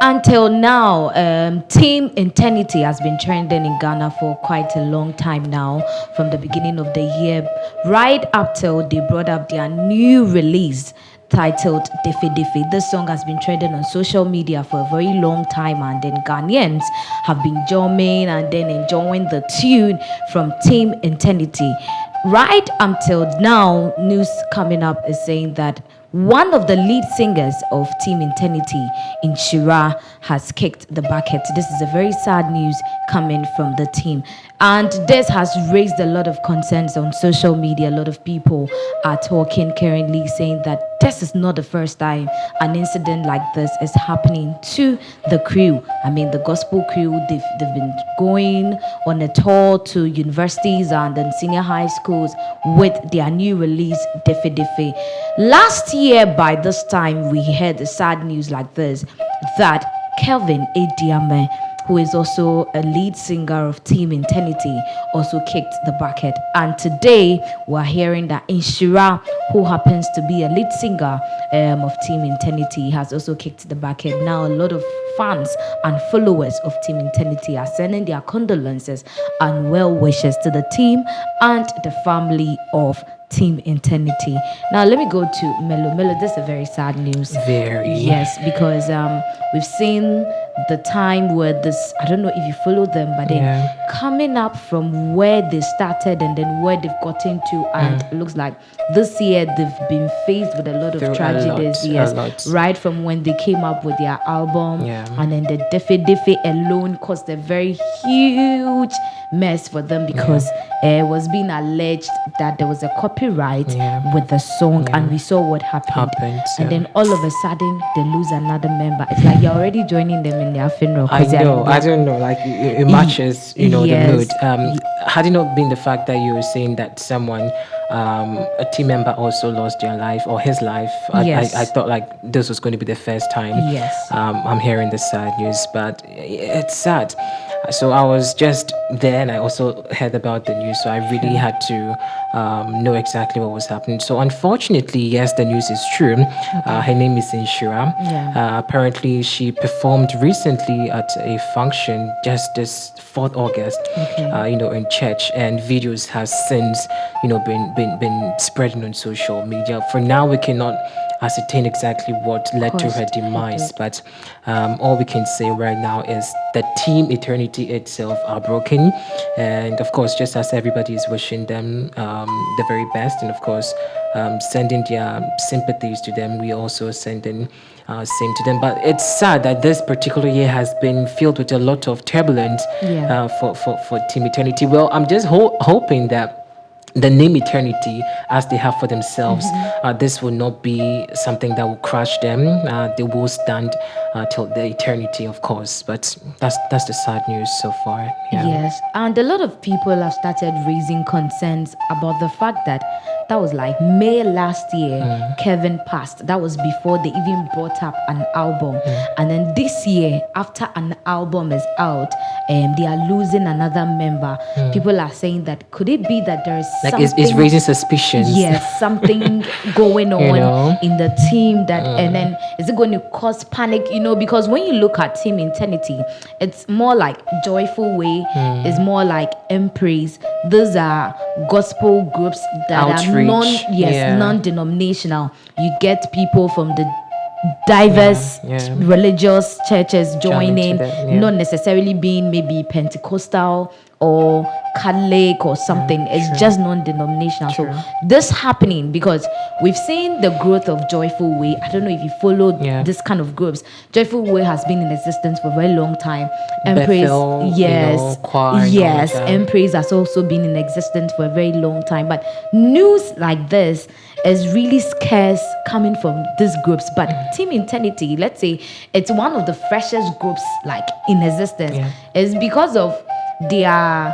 until now, Team Eternity has been trending in Ghana for quite a long time now, from the beginning of the year, right up till they brought up their new release titled Defe Defe. This song has been trending on social media for a very long time, and then Ghanaians have been jamming and then enjoying the tune from Team Eternity. Right until now, news coming up is saying that one of the lead singers of Team Eternity, Nhyira, has kicked the bucket. This is a very sad news coming from the team. And this has raised a lot of concerns on social media. A lot of people are talking currently, saying that this is not the first time an incident like this is happening to the crew. I mean, the gospel crew, they've been going on a tour to universities and then senior high schools with their new release, Defe Defe. Last year, by this time, we heard the sad news like this, that Kelvin Ediame, who is also a lead singer of Team Eternity, also kicked the bucket. And today, we're hearing that Nhyira, who happens to be a lead singer of Team Eternity, has also kicked the bucket. Now, a lot of fans and followers of Team Eternity are sending their condolences and well wishes to the team and the family of Team Eternity. Now let me go to Melo. Melo, this is a very sad news. Very. Yes, because we've seen the time where this, I don't know if you follow them, but then coming up from where they started and then where they've gotten to, and it looks like this year they've been faced with a lot of tragedies. Right from when they came up with their album, and then the Defe Defe alone caused a very huge mess for them, because it was being alleged that there was a copyright with the song, and we saw what happened. And then all of a sudden they lose another member. It's like you're already joining them in their funeral. I don't know, like it matches, the mood. Had it not been the fact that you were saying that someone, a team member also lost their life or his life, I thought like this was going to be the first time I'm hearing the sad news, but it's sad. So I was just there and I also heard about the news, so I really had to know exactly what was happening. So unfortunately, yes, the news is true. Her name is Nhyira. Apparently she performed recently at a function just this 4th August, in church, and videos have since been spreading on social media. For now, we cannot ascertain exactly what led to her demise, but all we can say right now is that Team Eternity itself are broken, and of course, just as everybody is wishing them the very best, and of course sending their sympathies to them, we also sending same to them. But it's sad that this particular year has been filled with a lot of turbulence for Team Eternity. Well, I'm just hoping that the name Eternity, as they have for themselves, this will not be something that will crush them. They will stand till the eternity, of course. But that's the sad news so far. Yes, and a lot of people have started raising concerns about the fact that was like May last year, Kevin passed. That was before they even brought up an album. And then this year, after an album is out, they are losing another member. People are saying that could it be that there is something, it's raising suspicions. Yes, something going on in the team that, and then is it going to cause panic? Because when you look at Team Eternity, it's more like Joyful Way, it's more like Embrace. Those are gospel groups that are non-denominational. You get people from the diverse religious churches joining, not necessarily being maybe Pentecostal or Catholic or something. It's just non-denominational. So this happening because we've seen the growth of Joyful Way. I don't know if you followed this kind of groups. Joyful Way has been in existence for a very long time. Embrace, Embrace has also been in existence for a very long time. But news like this is really scarce coming from these groups. But Team Eternity, let's say it's one of the freshest groups like in existence. It's because of their,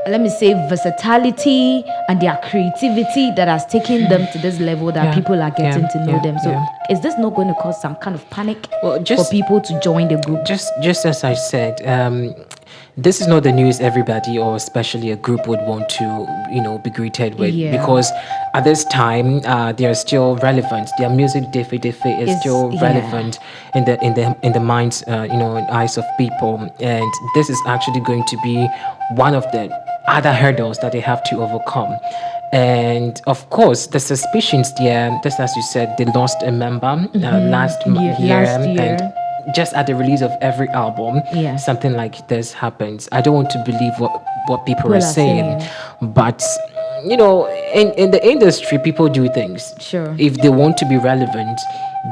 let me say, versatility and their creativity that has taken them to this level that people are getting to know them. So is this not going to cause some kind of panic for people to join the group? Just as I said, this is not the news everybody, or especially a group, would want to, be greeted with, because at this time they are still relevant. Their music is still relevant in the minds, and eyes of people, and this is actually going to be one of the other hurdles that they have to overcome. And of course, the suspicions there, just as you said, they lost a member last year, and just at the release of every album, something like this happens. I don't want to believe what people are saying, but in the industry, people do things. Sure. If they want to be relevant,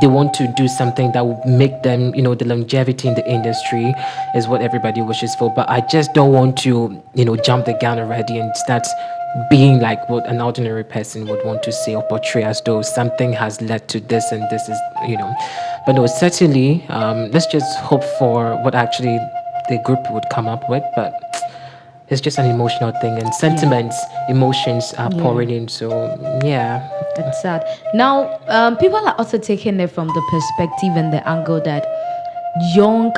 they want to do something that will make them, the longevity in the industry is what everybody wishes for. But I just don't want to, jump the gun already and start being like what an ordinary person would want to say or portray, as though something has led to this and this is, But no, certainly, let's just hope for what actually the group would come up with. But it's just an emotional thing, and sentiments, emotions are pouring in. So, yeah. It's sad. Now, people are also taking it from the perspective and the angle that young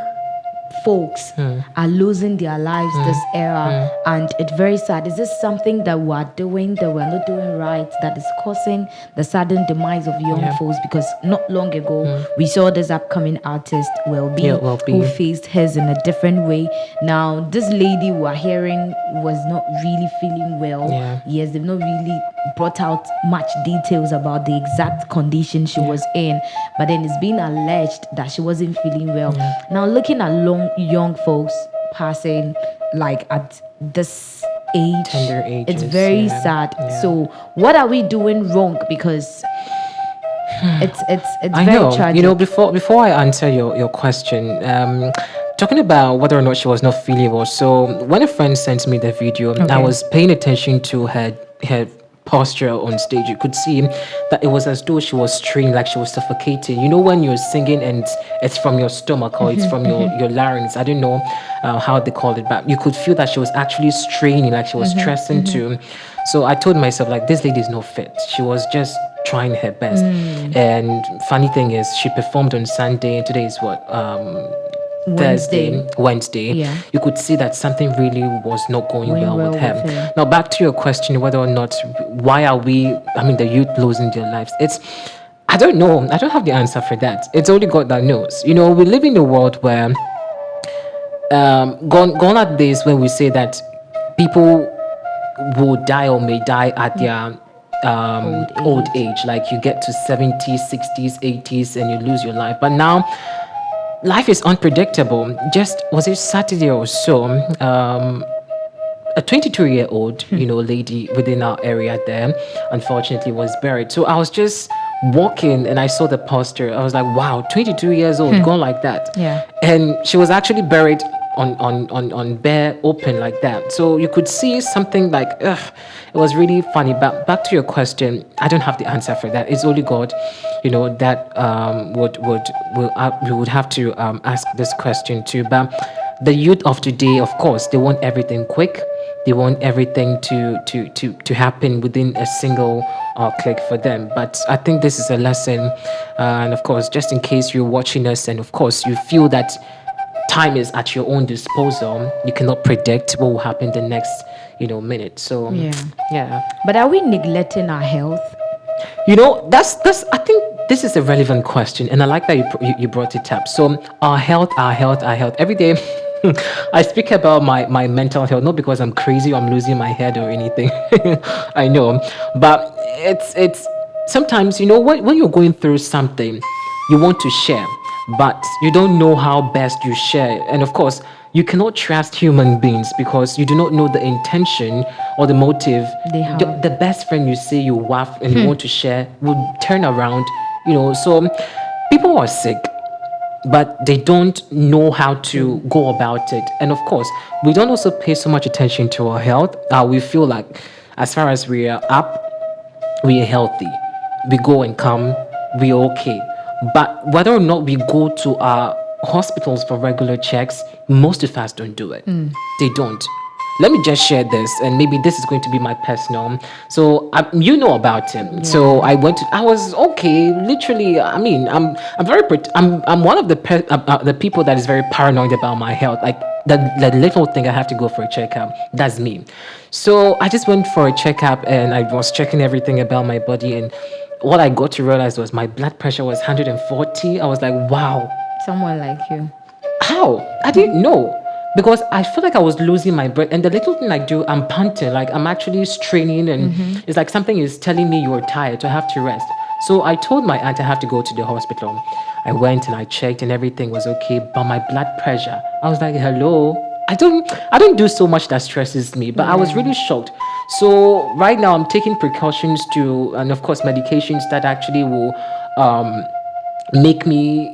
folks are losing their lives this era, and it's very sad. Is this something that we're doing that we're not doing right, that is causing the sudden demise of young folks? Because not long ago we saw this upcoming artist Well-Be, who faced hers in a different way. Now this lady we're hearing was not really feeling well. Yes, they've not really brought out much details about the exact condition she was in, but then it's been alleged that she wasn't feeling well. Now looking at young folks passing like at this age, tender ages, it's very sad. So what are we doing wrong? Because it's I very know. tragic. Before I answer your question, talking about whether or not she was not feeling well. So when a friend sent me the video, I was paying attention to her posture on stage. You could see that it was as though she was straining, like she was suffocating. When you're singing and it's from your stomach or it's from your larynx, I don't know how they called it, but you could feel that she was actually straining, like she was stressing too. So I told myself, like, this lady is not fit. She was just trying her best. And funny thing is, she performed on Sunday, and today is what, Wednesday. You could see that something really was not going well with her. Now back to your question, whether or not, why are the youth losing their lives? I don't know. I don't have the answer for that. It's only God that knows. We live in a world where gone are the days when we say that people will die or may die at their old age. Like you get to 70s, 60s, 80s and you lose your life. But now life is unpredictable. Just was it Saturday or so? A 22-year-old, lady within our area there, unfortunately was buried. So I was just walking and I saw the poster. I was like, wow, 22 years old, gone like that. And she was actually buried on bare open like that. So you could see something like, it was really funny. But back to your question, I don't have the answer for that. It's only God, that we would have to ask this question too. But the youth of today, of course, they want everything quick. They want everything to happen within a single click for them. But I think this is a lesson, and of course, just in case you're watching us, and of course you feel that time is at your own disposal, you cannot predict what will happen the next minute. So yeah. But are we neglecting our health? That's I think this is a relevant question, and I like that you brought it up. So our health every day. I speak about my mental health, not because I'm crazy or I'm losing my head or anything. I know, but it's sometimes when you're going through something, you want to share, but you don't know how best you share. And of course, you cannot trust human beings because you do not know the intention or the motive. The best friend you say you laugh and you want to share will turn around. So people are sick, but they don't know how to go about it. And of course, we don't also pay so much attention to our health. We feel like as far as we are up, we are healthy. We go and come, we are okay. But whether or not we go to our hospitals for regular checks, most of us don't do it. They don't. let me just share this, and maybe this is going to be my personal. So you know about him. Yeah. So I was okay. Literally, I mean, I'm one of the people that is very paranoid about my health. Like the little thing I have to go for a checkup. That's me. So I just went for a checkup, and I was checking everything about my body, and what I got to realize was my blood pressure was 140. I was like, wow. Someone like you. How? I didn't know. Because I feel like I was losing my breath. And the little thing I do, I'm panting. Like I'm actually straining. And it's like something is telling me you're tired, so I have to rest. So I told my aunt I have to go to the hospital. I went and I checked and everything was okay. But my blood pressure, I was like, hello? I don't do so much that stresses me. But I was really shocked. So right now I'm taking precautions and of course medications that actually will make me,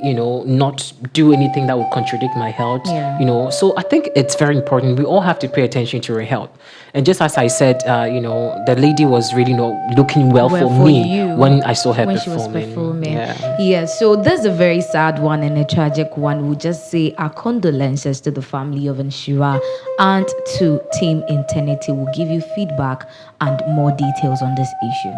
not do anything that will contradict my health. Yeah. So I think it's very important. We all have to pay attention to our health. And just as I said, the lady was really looking well for me when I saw her when performing. She was performing. Yeah. So this is a very sad one and a tragic one. We'll just say our condolences to the family of Nhyira and to Team Eternity. We'll give you feedback and more details on this issue.